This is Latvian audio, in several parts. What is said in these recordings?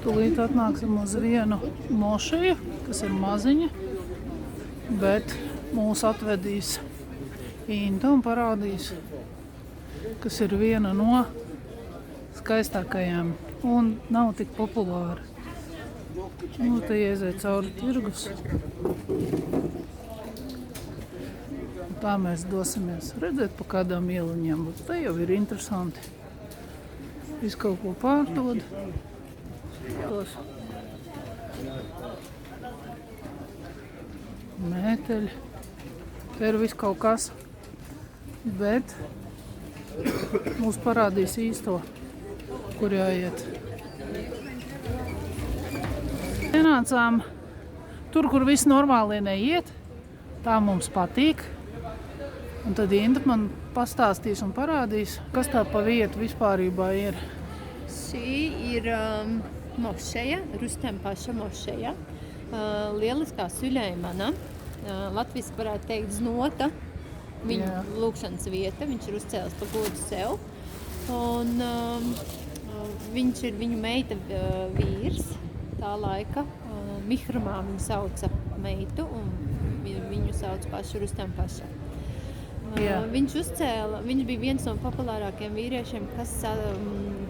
Tūlīt atnāksim uz vienu mošeju, kas ir maziņa, bet mūs atvedīs Inta un parādīs, kas ir viena no skaistākajām un nav tik populāra. Nu, te ieiet cauri tirgus. Tā mēs dosimies redzēt pa kādām ieliņām, bet te jau ir interesanti. Visu kaut ko pārdod. Mēteļi. Te ir viss kaut kas, bet mums parādīs īsto, kur jāiet. Ienācām tur, kur viss normāli neiet. Tā mums patīk. Un tad Inta man pastāstīs un parādīs, kas tā pa vietu vispārībā ir. Šī ir mošeja, Rustempaša mošeja. Lieliskā Suļeimana. Latviski varētu teikt znota. Viņa lūkšanas vieta. Viņš ir uzcēlis pa godu sev. Un viņš ir viņu meita vīrs tā laika. Mihramā viņu sauca meitu un viņu sauca pašu Rustempaša. Viņš bija viens no populārākajiem vīriešiem, kas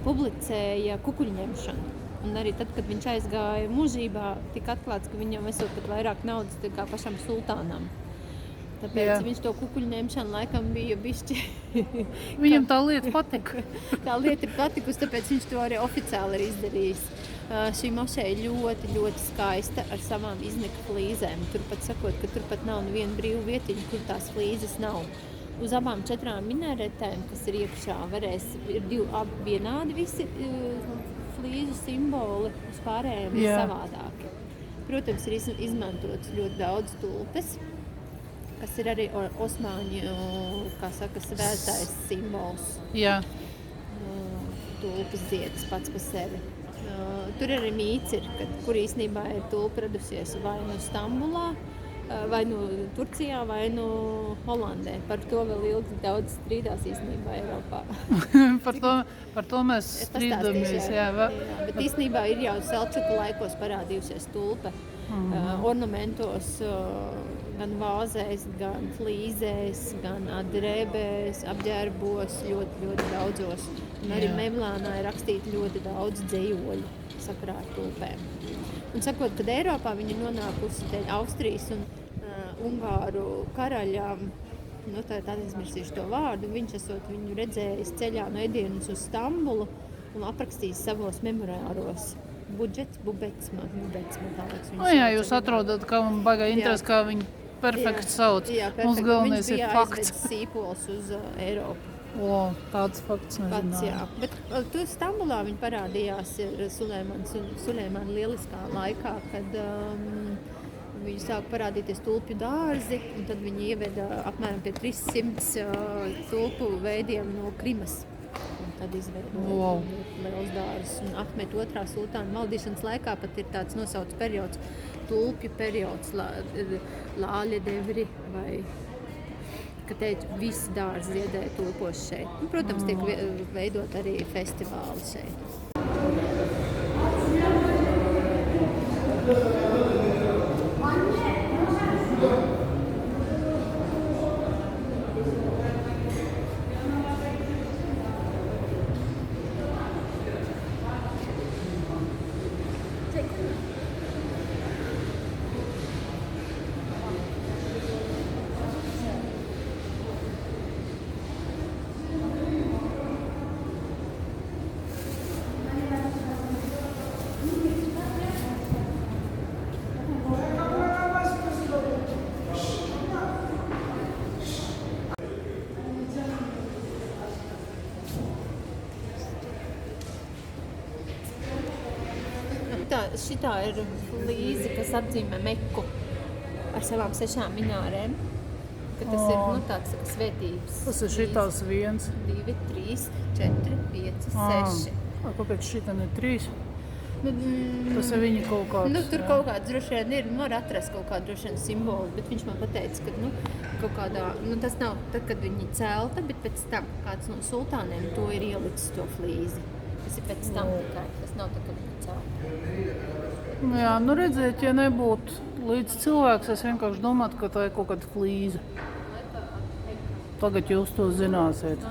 publicēja kukuļņemšanu. Un arī tad, kad viņš aizgāja mūžībā, tika atklāts, ka viņam esot pat vairāk naudas kā pašam sultānam. Tāpēc viņš to kukuļņemšanu laikam bija bišķi... Viņam tā lieta patika. Tā lieta ir patikusi, tāpēc viņš to arī oficiāli ir izdarījis. Šī mošeja ļoti, ļoti skaista ar savām iznika flīzēm. Turpat sakot, ka turpat nav neviena brīva vietiņa, kur tās flīzes nav. Uz abām 4 minaretēm, kas ir iekšā, ir vienādi visi flīzu simboli, uz pārējiem ir savādāki. Protams, ir izmantots ļoti daudz tulpes, kas ir arī osmaņu, kā saka, svētais simbols. Jā. Tulpes zieds pats par sevi. Tur arī mīts ir, kur īstenībā ir tulpa radusies vai no Stambulā, vai no Turcijā, vai no Holandē. Par to vēl ilgi daudz strīdās īstenībā Eiropā. par to mēs strīdamies. Jā, bet īstenībā ir jau Selčuku laikos parādījusies tulpe. Ornamentos, gan vāzēs, gan flīzēs, gan drēbēs, apģērbos, ļoti, ļoti daudzos. Un arī Mevlānā ir rakstīti ļoti daudz dzejoļu sakarā ar tulpēm. Un sakot, kad Eiropā viņa ir nonākusi dēļ Austrijas un Ungāru karaļām, tā ir aizmirsīšu to vārdu, viņš esot viņu redzējis ceļā no Edienas uz Stambulu un aprakstījis savos memoāros. Bubets, tā liekas viņu. Jā, jūs atrodat, ka man baigā interesi, kā viņu perfekti sauc. Jā, mums galvenais ir fakts. Viņš bija aizvedis sīpols uz Eiropu. Tāds fakts nezināju. Bet tu Stambulā viņi parādījās Suļeimana lieliskā laikā, kad viņi sāka parādīties tulpju dārzi, un tad viņi ieveda apmēram pie 300 tulpu veidiem no Krimas. Un tad izveidoja liels dārzs. Un Ahmet II sultāna valdīšanas laikā pat ir tāds nosauts periods, tulpju periods, Lāļa devri vai... ka teicu, visi dārzi ziedēja tulpos šeit. Un, protams, tiek veidot arī festivāli šeit. Šitā ir flīze, kas apzīmē Meku ar savām 6 minārēm. Tas ir tāds svētības. Tas ir šitās 1, 2, 3, 4, 5, 6. Kāpēc šitā ne 3? Tas ir viņa kaut kāds. Tur kaut kāds droši vien ir, var atrast kaut kādu droši vien simbolu, bet viņš man pateica, ka kaut kādā, tas nav tad, kad viņi celta, bet pēc tam kāds no sultāniem to ir ielicis to flīzi. Tas ir pēc tam tikai, tas nav tā, kad viņi celta. Jā, nu redziet, ja nebūtu līdz cilvēks, es vienkārši domātu, ka tā ir kaut kāda flīze. Tagad jūs to zināsiet.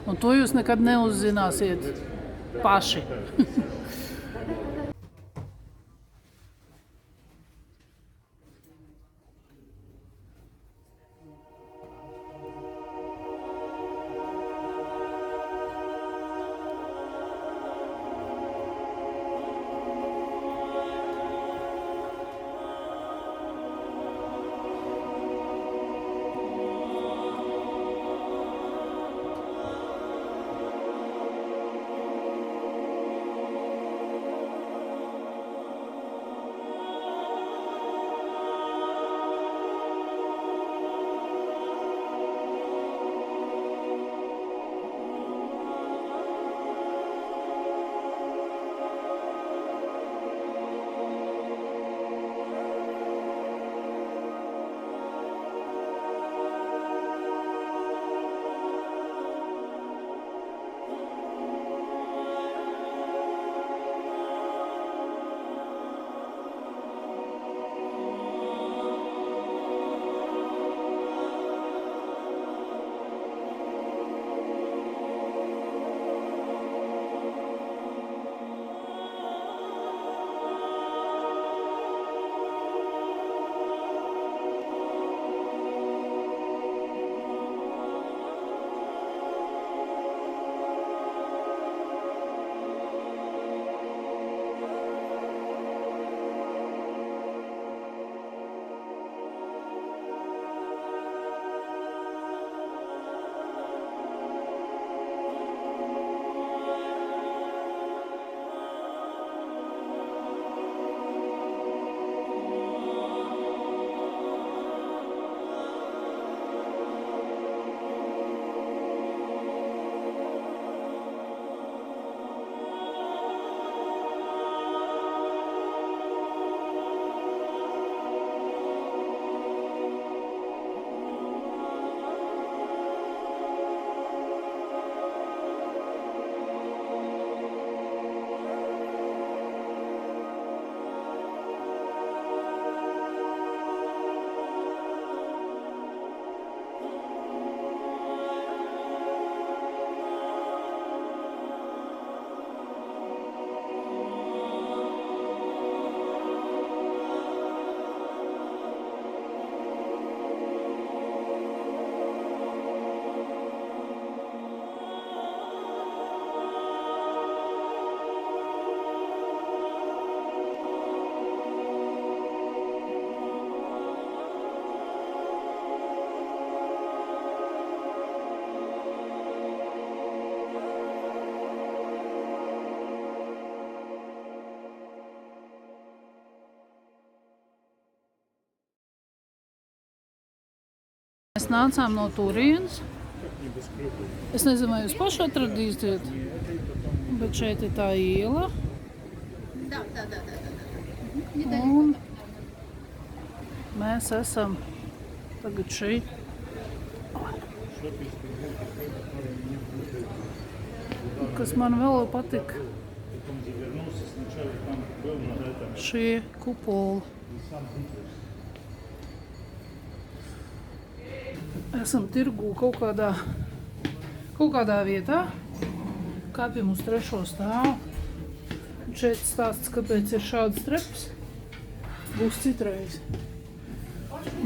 Un to jūs nekad neuzzināsiet paši. Mēs nācām no turienes. Es nezinu, vai jūs paši atradīsiet, bet šeit ir tā iela. Un mēs esam tagad šeit. Kas man vēl patika, šie kupoli. Esam tirgū kaut kādā vietā, kāpjam uz 3. stāvu. Šeit stāsts, kāpēc ir šādas trepas, būs citreiz.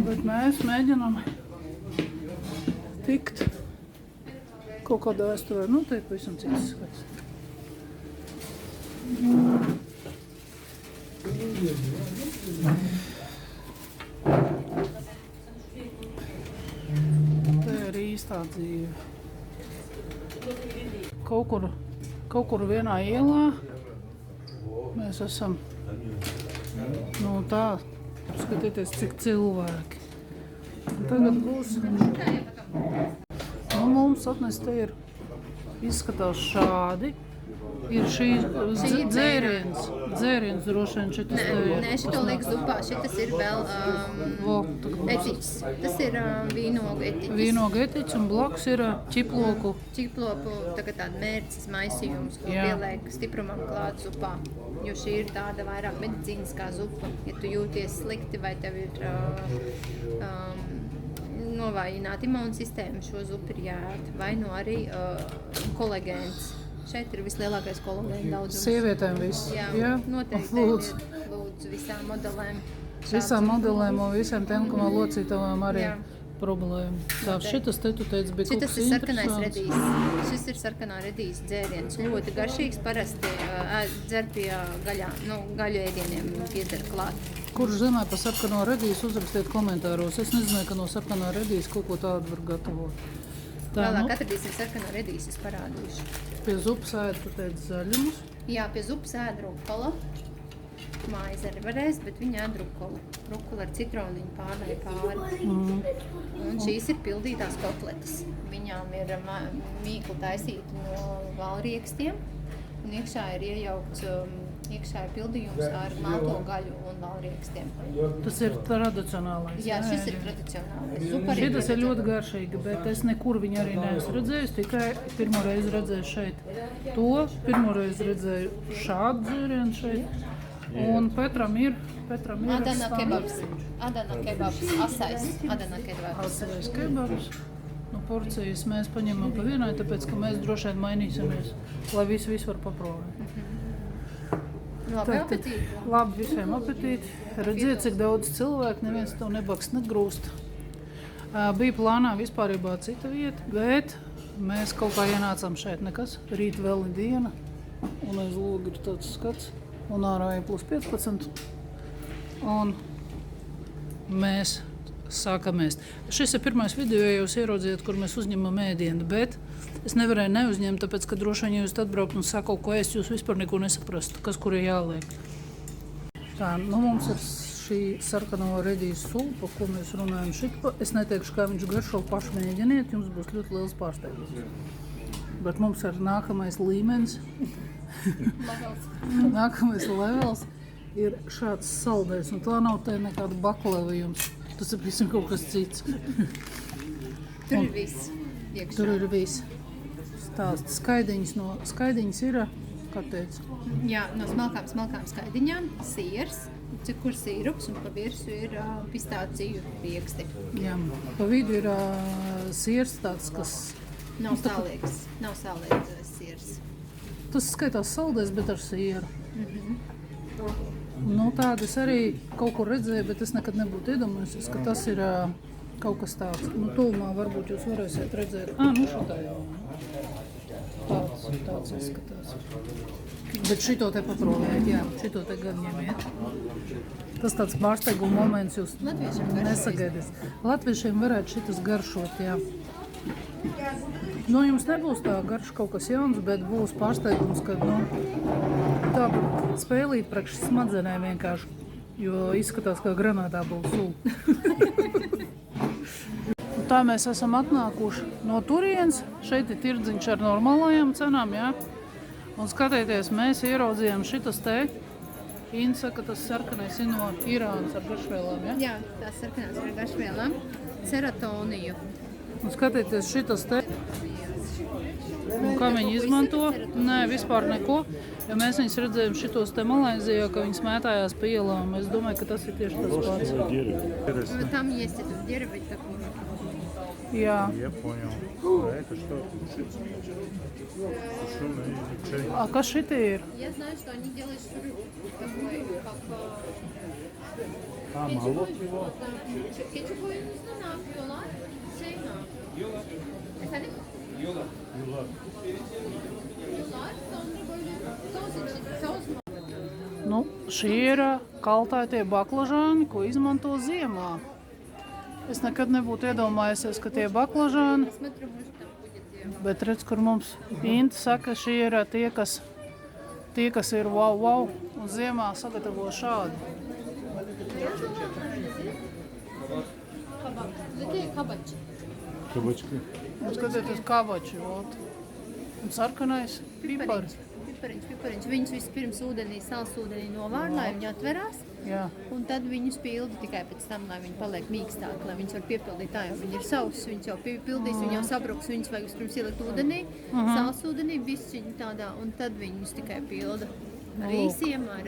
Bet mēs mēģinām tikt kaut kādā aizturē. Nu, te ir pavisam cits skats. Tā dzīve. Kaut kur vienā ielā mēs esam, nu tā, skatieties, cik cilvēki. Un tagad būs, nu mums atnest te ir, izskatās šādi, ir šī dzēriens dzēriens droši vien šitas te. Nē, šito liek zupā. Šitas ir vēl etiķis. Tas ir vīnogu etiķis. Vīnogu etiķis un blakus ir ķiploku. Ķiploku, tagad tāda mērces maisījums, ko Jā. pieliek stiprumam klāt zupā. Jo šī ir tāda vairāk medicīniskā zupa. Ja tu jūties slikti vai tev ir novājināta imūnsistēma, šo zupu ir jāēd. Vai no arī kolagēns. Šeit ir vislielākais kolagēna daudzums. Sievietēm viss. Jā, noteikti Lūdzu. ir lūdzu visām modelēm. Visām modelēm un visiem tiem, kam locītavām arī Jā. problēma. Tā, šitas te tu teici bija kaut Šitas kas ir sarkanais interesants. redīs. Šis ir sarkanā redīs dzēriens. Ļoti garšīgs, parasti dzer pie gaļu ēdieniem piedzer klāt. Kurš zināja par sarkano redīs, uzrakstiet komentāros. Es nezināju, ka no sarkanā redīs kaut ko tādu var gatavot. Tā, Vēlāk atradīsim sarkano redīs, es parādīšu. pie zupas ēd, tu teici zaļumus. Jā, pie zupas ēd rukola. Mājas arī varēs, bet viņa ēd rukola. Rukola ar citroniņu pārlai pāri. Un šīs ir pildītās kotletes. Viņām ir mīkla taisīta no valriekstiem. Un iekšā ir iejaukts iekšā ir pildījums ar malto gaļu un valriekstiem. Tas ir tradicionālais. Jā, šis ir tradicionālais. Zupa arī Šitas ir tradicionāla. ļoti garšīgi, bet es nekur viņu arī neesmu redzējis. Tikai pirmo reizi redzēju šeit to. Pirmo reizi redzēju šādu dzērienu šeit. Un Petram ir Adana kebabs. Adana kebabs. Asais. Adana kebabs. Asais kebabs. Nu, porcijas mēs paņemam pa vienai, tāpēc, ka mēs droši vien mainīsimies, lai visi var paprovēt. Labi apetīti. Labi, visiem apetīti. Redziet, cik daudz cilvēku, neviens tev nebaks negrūst. Bija plānā vispārībā cita vieta, bet mēs kaut kā ienācām šeit nekas. Rīt vēl ir diena, un aiz loga ir tāds skats, un ārā ir plus 15. Un mēs sākam ēst. Šis ir pirmais video, ja jūs ieraudzījāt, kur mēs uzņemam ēdienu, bet es nevarēju neuzņemt, tāpēc, ka droši vien, ja jūs atbraukt un sāk kaut ko ēst, jūs vispār neko nesaprastu, kas kur ir jāliek. Tā, nu mums ir šī sarkano redīs supa, ko mēs runājam šitpa. Es neteikšu, kā viņš garšo, paši mēģiniet, jums būs ļoti liels pārsteigums. Bet mums ir nākamais līmenis, nākamais levels ir šāds saldējs, un tā nav te nekāda baklava jums. Tas ir visam kaut kas cits. Tur ir viss. Iekšā. Tur ir viss. Stāsts skaidiņas ir, kā teica. Jā, no smalkām skaidiņām, siers, cikur sīrups un pa virsu ir pistāciju rieksti. Jā, pa vidu ir siers tāds, kas... Nav sālīgs siers. Tas skaitās saldēs, bet ar sieru. Nu, tādu es arī kaut kur redzēju, bet es nekad nebūtu iedomājusies, ka tas ir kaut kas tāds. Nu, tuvumā varbūt jūs varēsiet redzēt. Nu šitā jau. Tāds izskatās. Bet šito te paprovēt, jā, šito te gan ņemiet. Tas tāds pārsteiguma moments jūs nesagaidīs. Latviešiem varētu šitas garšot, jā. Nu, jums nebūs tā garša kaut kas jauns, bet būs pārsteigums, ka, tā spēlīt priekš smadzenēm vienkārši, jo izskatās, kā granātā būs sula. Tā mēs esam atnākuši no turienes. Šeit ir tirdziņš ar normālajām cenām, jā. Un skatieties, mēs ieraudzījām šitas te. Ina saka, tas sarkanais ir no Irānas ar garšvielām, jā? Jā, tās sarkanās ar garšvielām. Ceratoniju. Un skatieties, šitas te. Un kā viņi izmanto? Nē, vispār neko. Jo mēs viņus redzējām šitos te Malaizijā, ka viņi smētājās pa ielām. Es domāju, ka tas ir tieši tas pats. Там есть этот дерево такое. Jā. Я понял. А это что? Сушеный чай. A, kas šitie ir? Я знаю, что они делают шуру. Такой, как... Молот его. Keçi koyunuzda ne yapıyorlar? Şey mi? Efendim? Yiyorlar. Sonra böyle sos mu? Nu, šie ir kaltētie baklažāni, ko izmanto ziemā. Es nekad nebūtu iedomājusies, ka tie baklažāni, Смотрю, может там будет дело. bet redz, kur mums Inta saka, šie ir tie, kas ir wow, un ziemā sagatavo šādi. Kabak. Такие кабачи. Кабачки. Un skatieties kabači, vot. Un sarkanais pipars. pipariņš. Viņus vispirms ūdenī, salsūdenī novār, lai viņi atverās. Jā. Un tad viņus pilda tikai pēc tam, lai viņi paliek mīkstāki, lai viņus var piepildīt tā, jo viņi ir sausi, viņus jau pildīs, viņi jau sabruks, viņus vajag vispirms ielikt ūdenī, salsūdenī, bišķiņi tādā, un tad viņus tikai pilda. Ar īsiem, ar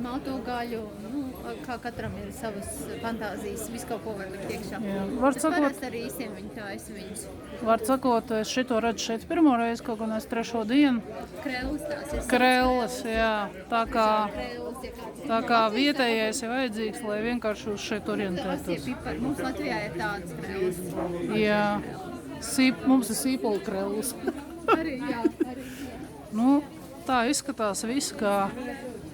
malto gaļu, nu, kā katram ir savas fantāzijas, visu kaut ko var likt iekšā. Var Es sakot, parasti ar īsiem viņi taisa viņus. var sakot, es šito redzu šeit pirmo reizi, kaut gan es 3. dienu. Krellas tās ir. Krellas, jā, tā kā, Krellas, ja kāds tā kā vietējais ir vajadzīgs, lai vienkārši uz šeit Asie orientētos. pipari. Mums Latvijā ir tādas krellas. Jā, mums ir sīpola krellas. Arī, jā, arī. Nu, tā izskatās viss kā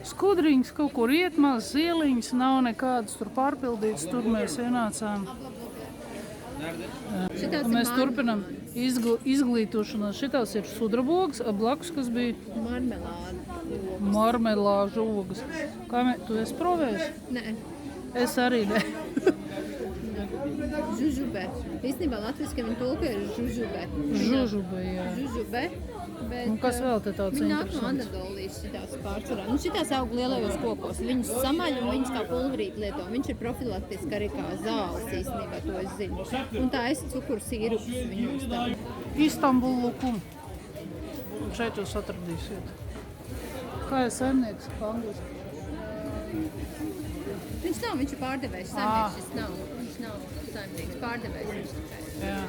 skudriņas, kaut kur iet maz zieliņas, nav nekādas tur pārpildītas, tur mēs ienācām. Šitāds Un mēs ir turpinam izglītošanos. Šitās ir sudrabogs, blakus, kas bija marmelāde. marmelāžu ogas. Kā tu esi provējis? Nē, Es arī ne. žužube. Īstenībā latviski viņi tulko ir žužube. Žužube, jā. Žužube. Bet, Un kas vēl te tāds viņi nāk no interesants? Anadolijas šitās pārsvarā. Nu, šitās aug lielajos kokos. Viņus samaļ un viņus kā pulverīt lieto. Viņš ir profilaktiski arī kā zāles īstenībā, to es zinu. Un tā es cukuru sīrups viņos tā. Istanbul lukum. Un šeit jūs atradīsiet. Kā ir saimnieks angliski? Viņš ir pārdevējs. Saimnieks šis nav. Viņš nav saimnieks. Pārdevējs viņš tikai. Jā.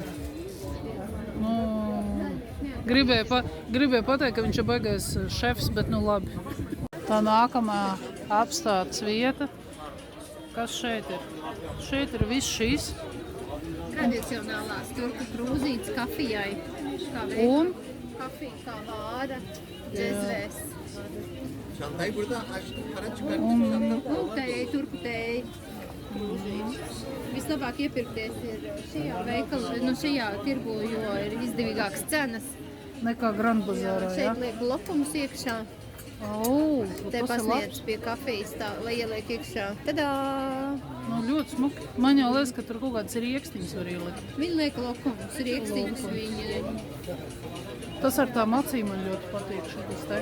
Nu, gribēju pateikt, ka viņš ir baigais šefs, bet nu labi. Tā nākamā apstādes vieta. Kas šeit ir? Šeit ir viss šīs. Tradicionālās turku krūzītes kafijai. Kā Un? Kafija kā vāra, džezvēs. Çantayı burada para çıkarttık. Nu, tēja, turku tēja. Vislabāk iepirkties ir šajā veikalā, nu šajā tirgu, jo ir izdevīgākas cenas. Nekā Grand Bazārā, jā? Šeit liek lopumus iekšā, te Tas ir pasniedz labs. pie kafijas tā, lai ieliek iekšā. Tadā! Nu, ļoti smuki. Man jau liekas, ka tur kaut kāds riekstiņas var ielikt. Viņi liek lopumus, riekstīņus viņi. Tas ar tām acīm man ļoti patīk šitas te.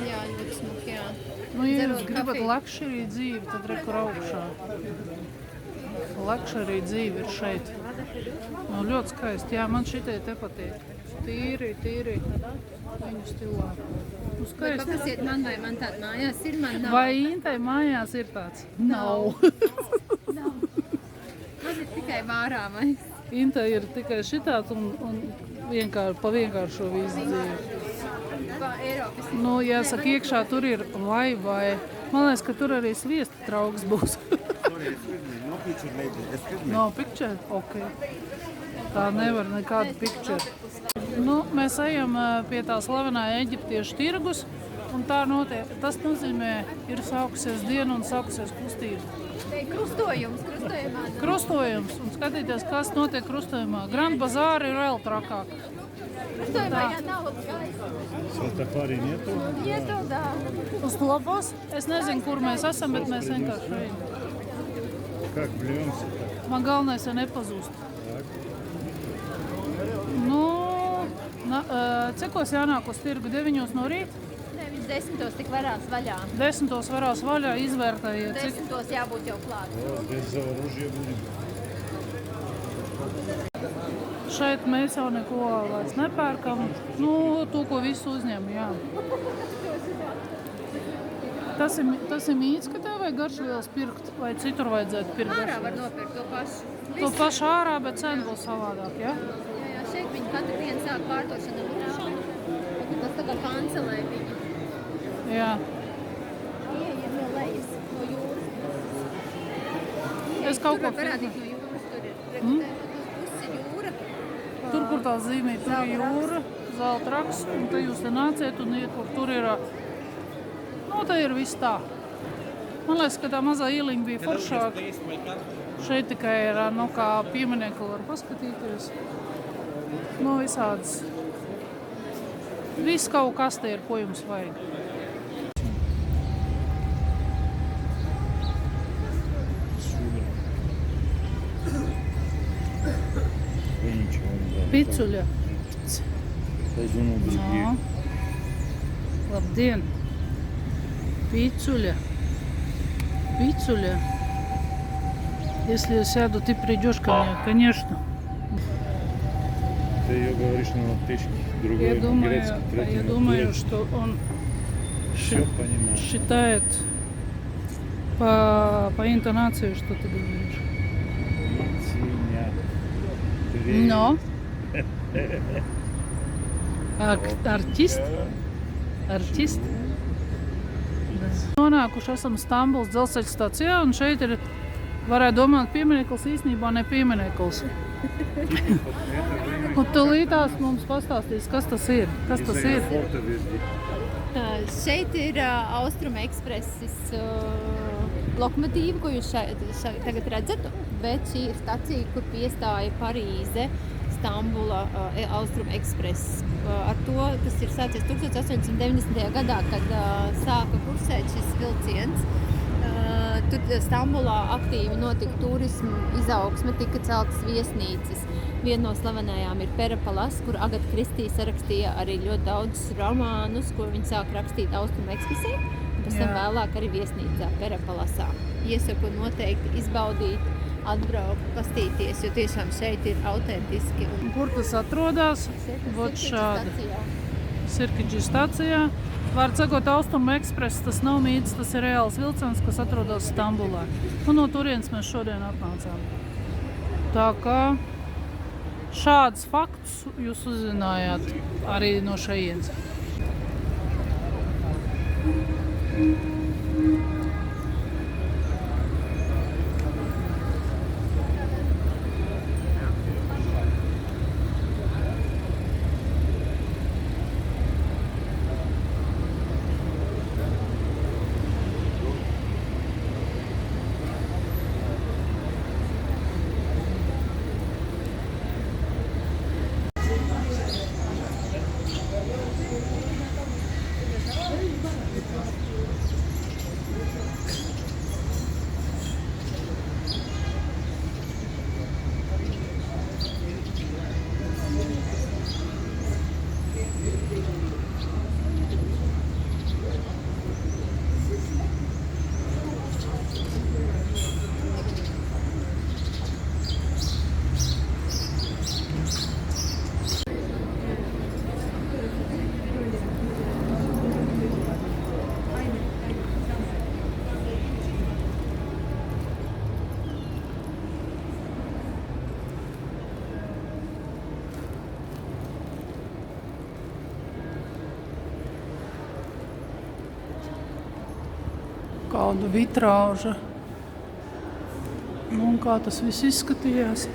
Jā, ļoti smuki, jā. Nu, ja Dzerot jūs gribat kafiju. luxury dzīvi, tad rekur augšā. Luxury dzīve ir šeit. Nu, ļoti skaisti. Jā, man šitie te patīk. Tīri viņu stilā. Nu, Vai skaisti. paprasiet man, vai man tāda mājās ir, man nav. Vai Intai mājās ir tāds? Nav. Man ir tikai vārāmais. Intai ir tikai šitāds un pa vienkāršo visu dzīvi. Eiropas. Nu, jāsaka, iekšā tur ir vai. Man liekas, ka tur arī sviesta trauks būs. No picture lady. Excuse me. No picture? Ok. Tā nevar nekādu picture. Nu, mēs ejam pie tā slavenā eģiptiešu tirgus, un tā notiek. Tas nozīmē, ir sākusies diena un sākusies kustība. Krustojums. Krustojums, un skatīties, kas notiek krustojumā. Grand Bazāra ir vēl trakāk. Krustojumā, jā, nav gaisa. Светофарий нету. Ietu, dā. Uz labos. Es nezinu, kur mēs esam, bet mēs vienkārši ejam. Как блюемся-то? Man galvenais ir nepazūst. Nu, cikos jānāk uz tirgu? 9 no rīta? Nevis 10 tik varās vaļā. 10 varās vaļā, izvērtējiet, cik 10 jābūt jau klāt. О, без оружия будем. šeit mēs jau neko vairs nepērkam. Nu, to, ko visu uzņem, jā. Tas ir mīts, ka tev vajag garšvielas pirkt, vai citur vajadzētu pirkt Ārā garšvielas? var nopirkt to pašu. To pašu ārā, bet cena būs savādāk, jā? Jā, šeit viņi katru dienu sāk pārdošanu lūkšanu. Tas tā kā kancelē viņi. Jā. Ieiet no lejas, no jūras. Es kaut Tur ko var parādīt no jūras, tur ir. Pusi jūra. Tur, kur tā zīmē, tur ir jūra, zelta raksts, un te jūs te nāciet un iet, kur tur ir, nu, te ir viss tā. Man liekas, ka tā mazā ieliņa bija foršāka. Šeit tikai ir, nu, kā pieminiekli var paskatīties. Nu, visādas. Viss kaut kas te ir, ko jums vajag. Вы ничего не дали. Picuļa. Пойду на другие. No. Labdien! Пиццуля. Пиццуля. Если я сяду, ты придешь ко мне, конечно. Ты ее говоришь на латышке, другой Я на грецком, третий я на думаю, турецком. что он Все понимаю. считает по интонации, что ты говоришь. Циня. Но. Artist? Artist? Nonākuši esam Stambulas dzelzceļa stacijā, un šeit ir, varētu domāt, piemineklis, īstenībā ne piemineklis. Un tūlītās mums pastāstīs, kas tas ir. Kas tas ir? Фото везде. Šeit ir Austrum Ekspreses lokomotīva, ko jūs tagad redzat, bet šī ir stacija, kur piestāja Parīze, Stambula, Austrum Ekspress. Ar to tas ir sācies 1890. gadā, kad sāka kursēt šis vilciens. Tur Stambulā aktīvi notika turismu izaugsme, tika celtas viesnīcas. Viena no slavenajām ir Perapalas, kur Agata Kristija sarakstīja arī ļoti daudz romānus, ko viņa sāka rakstīt Austrum Ekspresē. Pēc tam vēlāk arī viesnīcā Perapalasā. Iesaku noteikti izbaudīt, atbraukt, pastīties, jo tiešām šeit ir autentiski. Kur tas atrodas? Vot šādi. Sirkiģi stacijā. Var sakot, Austrum Ekspress, tas nav mīts, tas ir reāls vilciens, kas atrodas Stambulā. Un no turienes mēs šodien atnācām. Tā kā šādus faktus jūs uzzinājāt arī no šejienes. Kāda vitrāža. Nu, un kā tas viss izskatījās.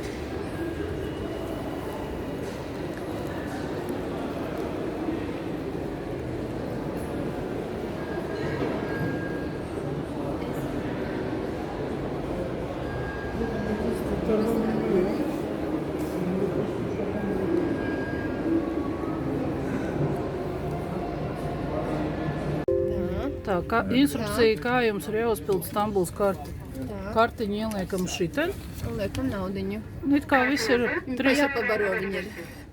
Tā, instrukcija, kā jums ir jāuzpild Stambulas karti. Kartiņu ieliekam šitien. Liekam naudiņu. It kā viss ir Jāpabaro viņi ir.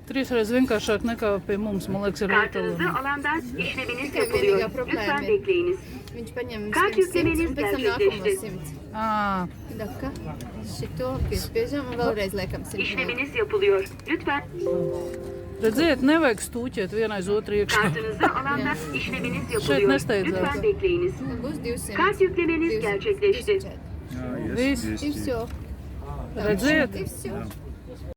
trīsreiz vienkāršāk nekā pie mums, man liekas, ir Kartınızı Itālijā. alandan işleminiz Tikai yapılıyor. vienīgā problēma Lütfen ir. bekleyiniz. Viņš paņem Kart vispirms 100 yüklemeniz un pēc tam nākamo gerçekleşti. 100. Ā, Daka, šito piespiežam un vēlreiz liekam 100. İşleminiz yapılıyor. Lütfen redziet, nevajag stūķēt vienaiz otru iekšā. kartınızı alandan işleminiz Šeit yapılıyor. nesteidzās. Lütfen bekleyiniz. Būs 200. Kart yüklemeniz gerçekleşti. А, Viss. И все. Redziet, И все.